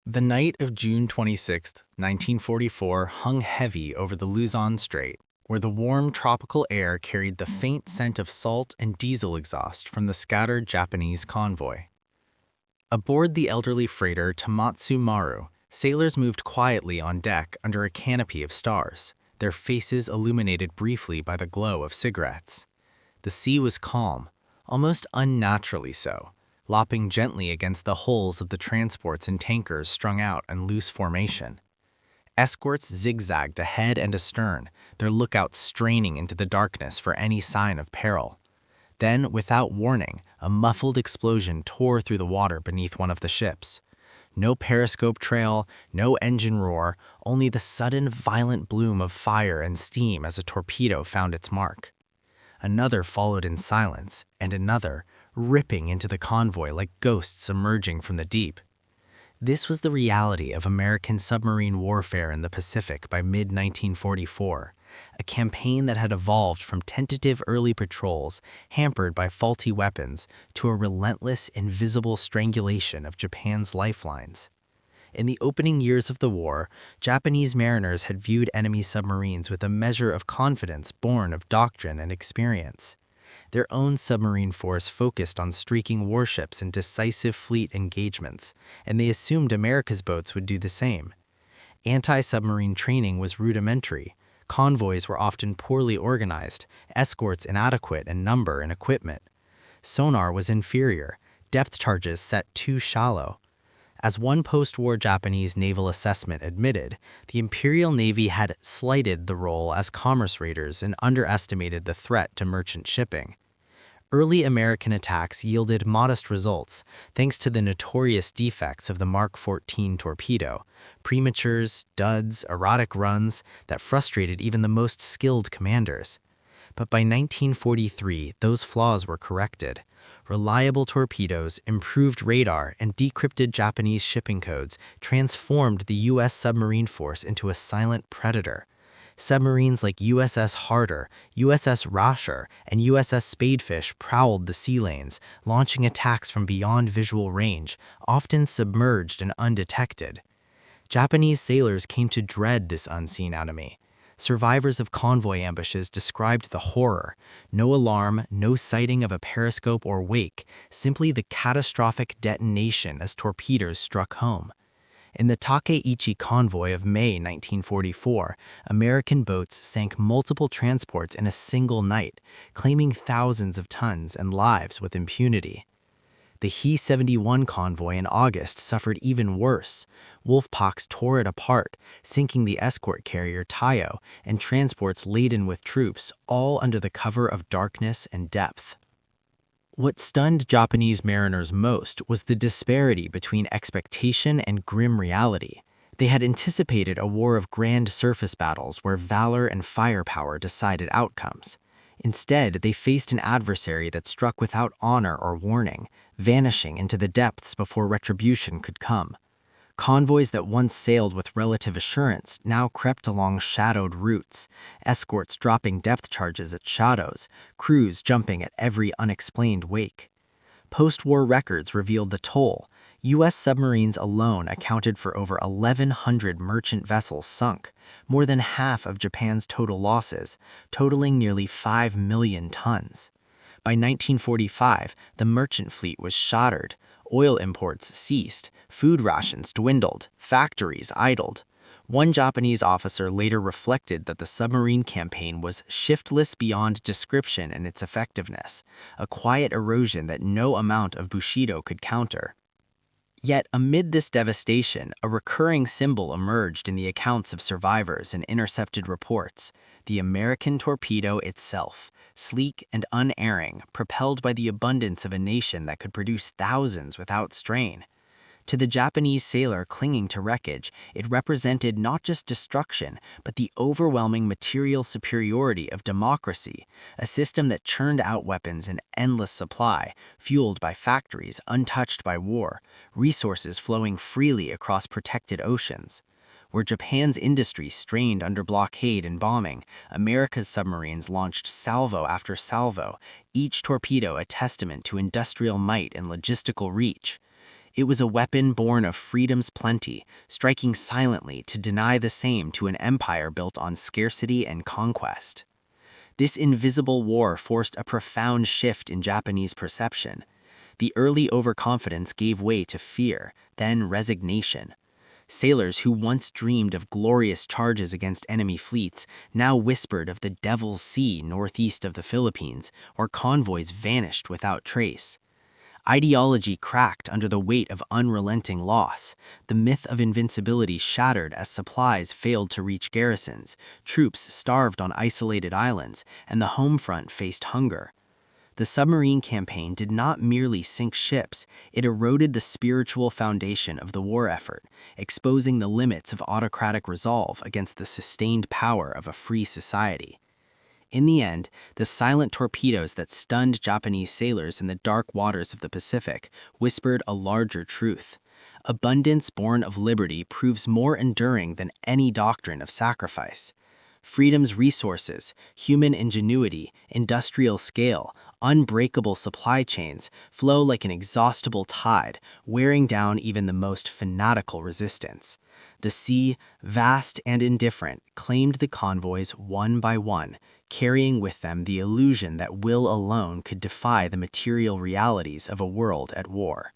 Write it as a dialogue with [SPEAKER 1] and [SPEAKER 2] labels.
[SPEAKER 1] The night of June 26, 1944, hung heavy over the Luzon Strait, where the warm tropical air carried the faint scent of salt and diesel exhaust from the scattered Japanese convoy. Aboard the elderly freighter Tamatsu Maru, sailors moved quietly on deck under a canopy of stars, their faces illuminated briefly by the glow of cigarettes. The sea was calm, almost unnaturally so, lopping gently against the hulls of the transports and tankers strung out in loose formation. Escorts zigzagged ahead and astern, their lookouts straining into the darkness for any sign of peril. Then, without warning, a muffled explosion tore through the water beneath one of the ships. No periscope trail, no engine roar, only the sudden violent bloom of fire and steam as a torpedo found its mark. Another followed in silence, and another, ripping into the convoy like ghosts emerging from the deep. This was the reality of American submarine warfare in the Pacific by mid-1944, a campaign that had evolved from tentative early patrols hampered by faulty weapons to a relentless, invisible strangulation of Japan's lifelines. In the opening years of the war, Japanese mariners had viewed enemy submarines with a measure of confidence born of doctrine and experience. Their own submarine force focused on streaking warships in decisive fleet engagements, and they assumed America's boats would do the same. Anti-submarine training was rudimentary. Convoys were often poorly organized, escorts inadequate in number and equipment. Sonar was inferior, depth charges set too shallow. As one post-war Japanese naval assessment admitted, the Imperial Navy had slighted the role as commerce raiders and underestimated the threat to merchant shipping. Early American attacks yielded modest results thanks to the notorious defects of the Mark 14 torpedo, prematures, duds, erratic runs that frustrated even the most skilled commanders. But by 1943, those flaws were corrected. Reliable torpedoes, improved radar, and decrypted Japanese shipping codes transformed the U.S. submarine force into a silent predator. Submarines like USS Harder, USS Rasher, and USS Spadefish prowled the sea lanes, launching attacks from beyond visual range, often submerged and undetected. Japanese sailors came to dread this unseen enemy. Survivors of convoy ambushes described the horror: no alarm, no sighting of a periscope or wake, simply the catastrophic detonation as torpedoes struck home. In the Takeichi convoy of May 1944, American boats sank multiple transports in a single night, claiming thousands of tons and lives with impunity. The He-71 convoy in August suffered even worse. Wolfpacks tore it apart, sinking the escort carrier Tayo and transports laden with troops, all under the cover of darkness and depth. What stunned Japanese mariners most was the disparity between expectation and grim reality. They had anticipated a war of grand surface battles where valor and firepower decided outcomes. Instead, they faced an adversary that struck without honor or warning, vanishing into the depths before retribution could come. Convoys that once sailed with relative assurance now crept along shadowed routes, escorts dropping depth charges at shadows, crews jumping at every unexplained wake. Post-war records revealed the toll. U.S. submarines alone accounted for over 1,100 merchant vessels sunk, more than half of Japan's total losses, totaling nearly 5 million tons. By 1945, the merchant fleet was shattered. Oil imports ceased, food rations dwindled, factories idled. One Japanese officer later reflected that the submarine campaign was shiftless beyond description in its effectiveness, a quiet erosion that no amount of Bushido could counter. Yet, amid this devastation, a recurring symbol emerged in the accounts of survivors and intercepted reports: the American torpedo itself, sleek and unerring, propelled by the abundance of a nation that could produce thousands without strain. To the Japanese sailor clinging to wreckage, it represented not just destruction, but the overwhelming material superiority of democracy, a system that churned out weapons in endless supply, fueled by factories untouched by war, resources flowing freely across protected oceans. Where Japan's industry strained under blockade and bombing, America's submarines launched salvo after salvo, each torpedo a testament to industrial might and logistical reach. It was a weapon born of freedom's plenty, striking silently to deny the same to an empire built on scarcity and conquest. This invisible war forced a profound shift in Japanese perception. The early overconfidence gave way to fear, then resignation. Sailors who once dreamed of glorious charges against enemy fleets now whispered of the Devil's Sea northeast of the Philippines, or convoys vanished without trace. Ideology cracked under the weight of unrelenting loss. The myth of invincibility shattered as supplies failed to reach garrisons, troops starved on isolated islands, and the home front faced hunger. The submarine campaign did not merely sink ships, it eroded the spiritual foundation of the war effort, exposing the limits of autocratic resolve against the sustained power of a free society. In the end, the silent torpedoes that stunned Japanese sailors in the dark waters of the Pacific whispered a larger truth. Abundance born of liberty proves more enduring than any doctrine of sacrifice. Freedom's resources, human ingenuity, industrial scale, unbreakable supply chains flow like an inexhaustible tide, wearing down even the most fanatical resistance. The sea, vast and indifferent, claimed the convoys one by one, carrying with them the illusion that will alone could defy the material realities of a world at war.